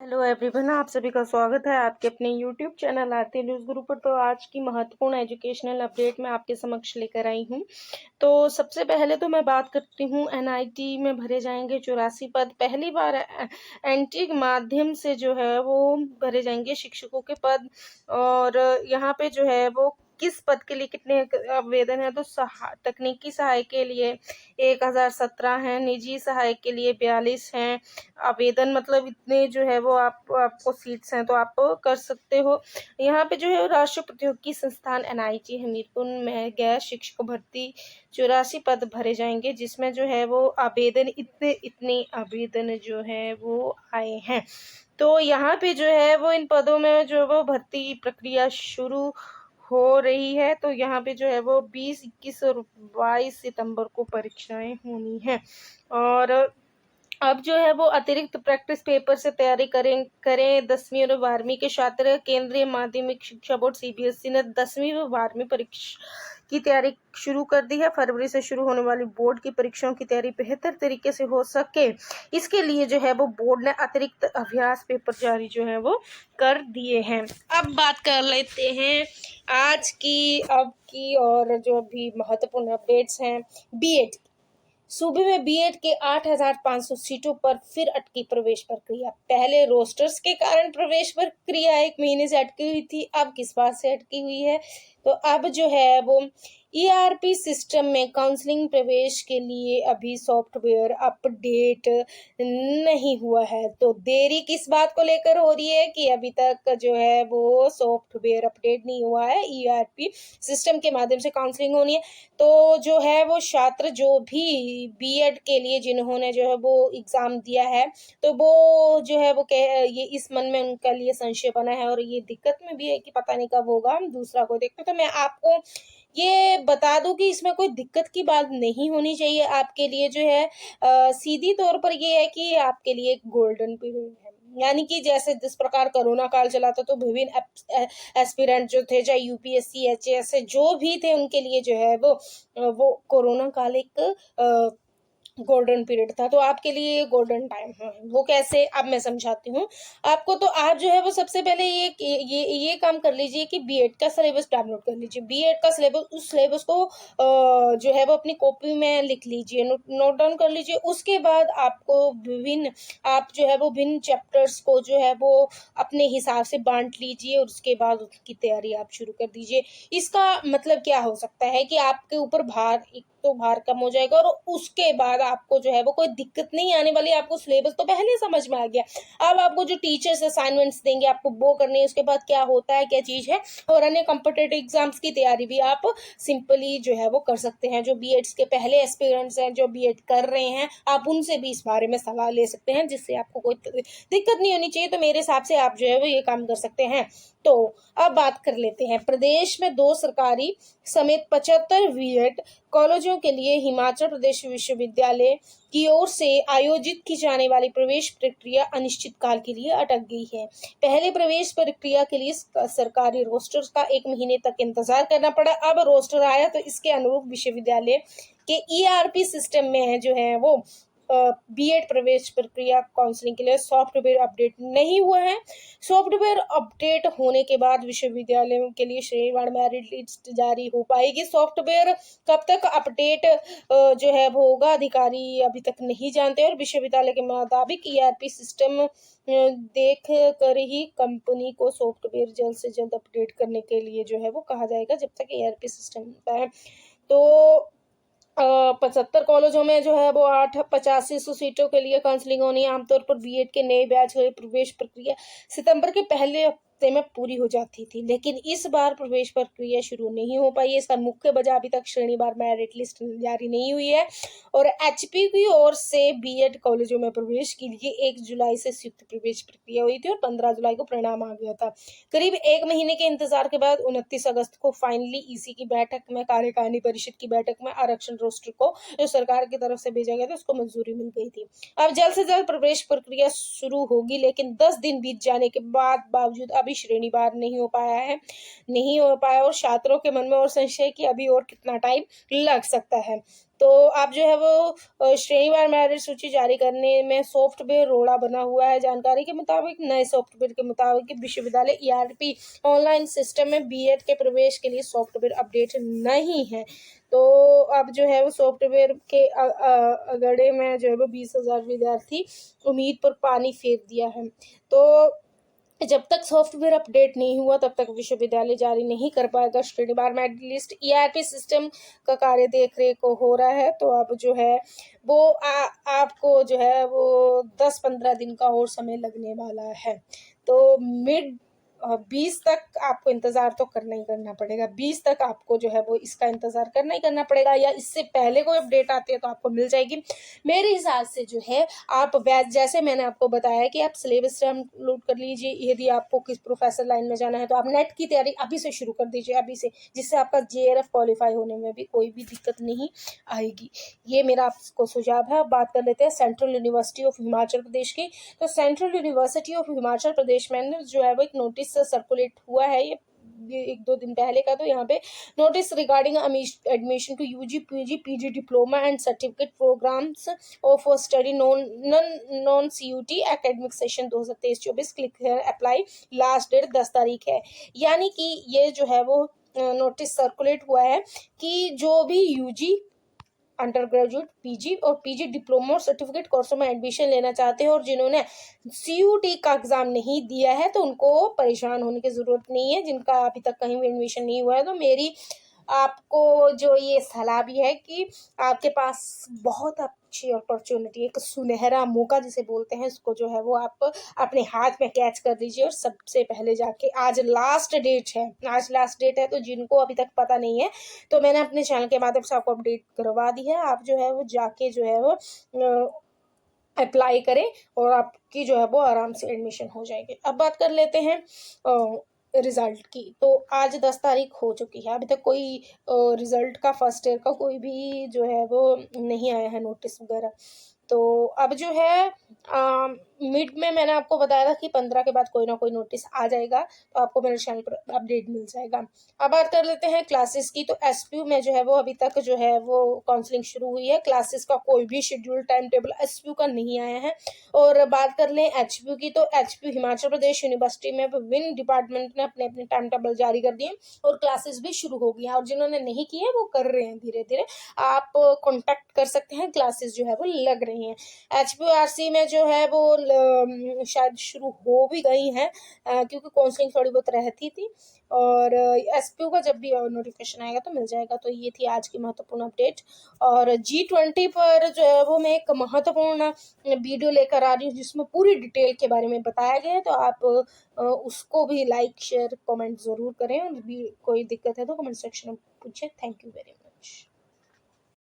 Hello everyone, आप सभी का स्वागत है आपके अपने यूट्यूब चैनल आरती न्यूज़ गुरु पर। तो आज की महत्वपूर्ण एजुकेशनल अपडेट मैं आपके समक्ष लेकर आई हूं। तो सबसे पहले तो मैं बात करती हूं, एनआईटी में भरे जाएंगे 84 पद। पहली बार एनटी के माध्यम से जो है वो भरे जाएंगे शिक्षकों के पद। और यहाँ पे जो है वो किस पद के लिए कितने आवेदन है, तो तकनीकी सहायक के लिए 1017 हैं, निजी सहायक के लिए 42 हैं आवेदन। मतलब इतने जो है वो आपको सीट्स हैं, तो आप कर सकते हो। यहाँ पे जो है राष्ट्रीय प्रौद्योगिकी संस्थान एनआईटी हमीरपुर में गैर शिक्षक भर्ती 84 पद भरे जाएंगे, जिसमें जो है वो आवेदन इतने आवेदन जो है वो आए हैं। तो यहाँ पे जो है वो इन पदों में जो वो भर्ती प्रक्रिया शुरू हो रही है। तो यहाँ पे जो है वो 20, 21 और 22 सितंबर को परीक्षाएं होनी है। और अब जो है वो अतिरिक्त प्रैक्टिस पेपर से तैयारी करें 10वीं और 12वीं के छात्र। केंद्रीय माध्यमिक शिक्षा बोर्ड सीबीएसई ने 10वीं व 12वीं परीक्षा की तैयारी शुरू कर दी है। फरवरी से शुरू होने वाली बोर्ड की परीक्षाओं की तैयारी बेहतर तरीके से हो सके, इसके लिए जो है वो बोर्ड ने अतिरिक्त अभ्यास पेपर जारी जो है वो कर दिए हैं। अब बात कर लेते हैं आज की, अब की और जो भी महत्वपूर्ण अपडेट्स हैं। बीएड सूबे में बीएड के 8,500 सीटों पर फिर अटकी प्रवेश प्रक्रिया। पहले रोस्टर्स के कारण प्रवेश प्रक्रिया 1 महीने से अटकी हुई थी, अब किस बात से अटकी हुई है, तो अब जो है वो ईआरपी सिस्टम में काउंसलिंग प्रवेश के लिए अभी सॉफ्टवेयर अपडेट नहीं हुआ है। तो देरी किस बात को लेकर हो रही है कि अभी तक जो है वो सॉफ्टवेयर अपडेट नहीं हुआ है, ईआरपी सिस्टम के माध्यम से काउंसलिंग होनी है। तो जो है वो छात्र जो भी बीएड के लिए जिन्होंने जो है वो एग्जाम दिया है, तो वो जो है वो ये इस मन में उनका लिए संशय बना है और ये दिक्कत में भी है कि पता नहीं कब होगा, हम दूसरा को देखते। तो मैं आपको ये बता दूं कि इसमें कोई दिक्कत की बात नहीं होनी चाहिए। आपके लिए जो है सीधी तौर पर ये है कि आपके लिए एक गोल्डन पीरियड है। यानी कि जैसे जिस प्रकार कोरोना काल चला था, तो विभिन्न एस्पिरेंट जो थे, चाहे यूपीएससी एचएएस जो भी थे, उनके लिए जो है वो कोरोना काल एक गोल्डन पीरियड था। तो आपके लिए गोल्डन टाइम है। वो कैसे, अब मैं समझाती हूँ आपको। तो आप जो है वो सबसे पहले ये काम कर लीजिए कि बीएड का सिलेबस डाउनलोड कर लीजिए। बीएड का सिलेबस, उस सिलेबस को जो है वो अपनी कॉपी में लिख लीजिए, नोट डाउन कर लीजिए। उसके बाद आपको आप जो है वो भिन्न चैप्टर्स को जो है वो अपने हिसाब से बांट लीजिए और उसके बाद उसकी तैयारी आप शुरू कर दीजिए। इसका मतलब क्या हो सकता है कि आपके ऊपर भार कम हो जाएगा और उसके बाद आपको जो है वो कोई दिक्कत नहीं आने वाली। आपको सिलेबस तो पहले समझ में आ गया। अब आपको जो टीचर्स असाइनमेंट्स देंगे आपको वो करनी है, उसके बाद क्या होता है, क्या चीज है, और अन्य कॉम्पिटिटिव एग्जाम्स की तैयारी भी आप सिंपली जो है वो कर सकते हैं। जो बीएड्स के पहले एस्पिरेंट्स हैं, जो बीएड कर रहे हैं, आप उनसे भी इस बारे में सलाह ले सकते हैं, जिससे आपको कोई दिक्कत नहीं होनी चाहिए। तो मेरे हिसाब से आप जो है वो ये काम कर सकते हैं। तो अब बात कर लेते हैं, प्रदेश में 2 सरकारी समेत 75 बीएड कॉलेजों के लिए हिमाचल प्रदेश विश्वविद्यालय की ओर से आयोजित की जाने वाली प्रवेश प्रक्रिया अनिश्चित काल के लिए अटक गई है। पहले प्रवेश प्रक्रिया के लिए सरकारी रोस्टर का 1 महीने तक इंतजार करना पड़ा। अब रोस्टर आया तो इसके अनुरूप विश्वविद्यालय के ईआरपी सिस्टम में जो है वो बीएड प्रवेश प्रक्रिया काउंसलिंग के लिए सॉफ्टवेयर अपडेट नहीं हुआ है। सॉफ्टवेयर अपडेट होने के बाद विश्वविद्यालयों के लिए श्रेणीवार मेरिट लिस्ट जारी हो पाएगी। सॉफ्टवेयर कब तक अपडेट जो है वो होगा, अधिकारी अभी तक नहीं जानते। और विश्वविद्यालय के मुताबिक ईआरपी सिस्टम देख कर ही कंपनी को सॉफ्टवेयर जल्द से जल्द अपडेट करने के लिए जो है वो कहा जाएगा, जब तक ईआरपी सिस्टम होता है। तो 75 कॉलेजों में जो है वो 8500 सीटों के लिए काउंसलिंग होनी है। आमतौर पर बीएड के नए बैच की प्रवेश प्रक्रिया सितंबर के पहले हफ्ते में पूरी हो जाती थी, लेकिन इस बार प्रवेश प्रक्रिया शुरू नहीं हो पाई है। इसका मुख्य वजह अभी तक श्रेणीवार मेरिट लिस्ट जारी नहीं हुई है। और एचपी की ओर से बीएड कॉलेजों में प्रवेश के लिए 1 जुलाई से संयुक्त प्रवेश प्रक्रिया हुई थी और 15 जुलाई को परिणाम आ गया था। करीब 1 महीने के इंतजार के बाद 29 अगस्त को फाइनली ईसी की बैठक में, कार्यकारिणी परिषद की बैठक में आरक्षण रोस्टर को जो सरकार की तरफ से भेजा गया था उसको मंजूरी मिल गई थी। अब जल्द से जल्द प्रवेश प्रक्रिया शुरू होगी, लेकिन 10 दिन बीत जाने के बावजूद अभी भी श्रेणीवार नहीं हो पाया है, नहीं हो पाया, और छात्रों के मन में और संशय कि अभी और कितना टाइम लग सकता है। तो आप जो है वो श्रेणीवार मेरिट सूची जारी करने में सॉफ्टवेयर रोड़ा बना हुआ है। जानकारी के मुताबिक नए सॉफ्टवेयर के मुताबिक विश्वविद्यालय ईआरपी ऑनलाइन सिस्टम में बीएड के प्रवेश के लिए सॉफ्टवेयर अपडेट नहीं है। तो अब जो है वो सॉफ्टवेयर के अगड़े में जो है वो 20,000 विद्यार्थी उम्मीद पर पानी फेर दिया है। तो जब तक सॉफ्टवेयर अपडेट नहीं हुआ तब तक विश्वविद्यालय जारी नहीं कर पाएगा श्रेणीवार मेरिट लिस्ट। ईआरपी सिस्टम का कार्य देख रेख हो रहा है, तो अब जो है वो आपको जो है वो 10-15 दिन का और समय लगने वाला है। तो मिड 20 तक आपको इंतज़ार तो करना ही करना पड़ेगा। 20 तक आपको जो है वो इसका इंतज़ार करना ही करना पड़ेगा, या इससे पहले कोई अपडेट आती है तो आपको मिल जाएगी। मेरे हिसाब से जो है आप जैसे मैंने आपको बताया कि आप सिलेबस डाउनलोड कर लीजिए। यदि आपको किस प्रोफेसर लाइन में जाना है तो आप नेट की तैयारी अभी से शुरू कर दीजिए, अभी से, जिससे आपका जेआरएफ क्वालिफाई होने में भी कोई भी दिक्कत नहीं आएगी। ये मेरा आपको सुझाव है। अब बात कर लेते हैं central university of Himachal Pradesh की। तो central university of Himachal Pradesh में जो है वो एक नोटिस सर्कुलेट हुआ है, ये 1-2 दिन पहले का। तो यहाँ पे notice regarding admission to UG PG PG diploma and certificate programmes of study non CUET academic session 2023-24 click है अप्लाई, लास्ट डेट 10 तारीख है। यानी कि ये जो है वो नोटिस सर्कुलेट हुआ है कि जो भी यूजी अंडर ग्रेजुएट पीजी और पीजी डिप्लोमा और सर्टिफिकेट कोर्सों में एडमिशन लेना चाहते हैं और जिन्होंने सीयूटी का एग्जाम नहीं दिया है तो उनको परेशान होने की ज़रूरत नहीं है। जिनका अभी तक कहीं भी एडमिशन नहीं हुआ है तो मेरी आपको जो ये सलाह भी है कि आपके पास बहुत अच्छी अपॉर्चुनिटी, एक सुनहरा मौका जिसे बोलते हैं, इसको जो है वो आप अपने हाथ में कैच कर लीजिए। और सबसे पहले जाके आज लास्ट डेट है, तो जिनको अभी तक पता नहीं है तो मैंने अपने चैनल के माध्यम से आपको अपडेट करवा दी है। आप जो है वो जाके जो है वो अप्लाई करें और आपकी जो है वो आराम से एडमिशन हो जाएगी। अब बात कर लेते हैं रिजल्ट की। तो आज 10 तारीख हो चुकी है, अभी तक कोई रिजल्ट का फर्स्ट ईयर का कोई भी जो है वो नहीं आया है नोटिस वगैरह। तो अब जो है मिड में मैंने आपको बताया था कि 15 के बाद कोई ना कोई नोटिस आ जाएगा, तो आपको मेरे चैनल पर अपडेट मिल जाएगा। अब बात कर लेते हैं क्लासेस की। तो एसपीयू में जो है वो अभी तक जो है वो काउंसलिंग शुरू हुई है। क्लासेस का कोई भी शेड्यूल टाइम टेबल एसपीयू का नहीं आया है। और बात कर लें एचपीयू की, तो एचपीयू हिमाचल प्रदेश यूनिवर्सिटी में विभिन्न डिपार्टमेंट ने अपने अपने टाइम टेबल जारी कर दिए और क्लासेस भी शुरू हो गई हैं, और जिन्होंने नहीं किए वो कर रहे हैं धीरे धीरे। आप कॉन्टैक्ट कर सकते हैं, क्लासेस जो है वो लग रही हैं। एचपीयूआरसी में जो है वो शायद शुरू हो भी गई हैं, क्योंकि काउंसलिंग थोड़ी बहुत रहती थी। और एसपीयू का जब भी नोटिफिकेशन आएगा तो मिल जाएगा। तो ये थी आज की महत्वपूर्ण अपडेट। और G20 पर जो है वो मैं एक महत्वपूर्ण वीडियो लेकर आ रही हूँ जिसमें पूरी डिटेल के बारे में बताया गया है। तो आप उसको भी लाइक शेयर कमेंट ज़रूर करें, और भी कोई दिक्कत है तो कमेंट सेक्शन में पूछें। Thank you very much.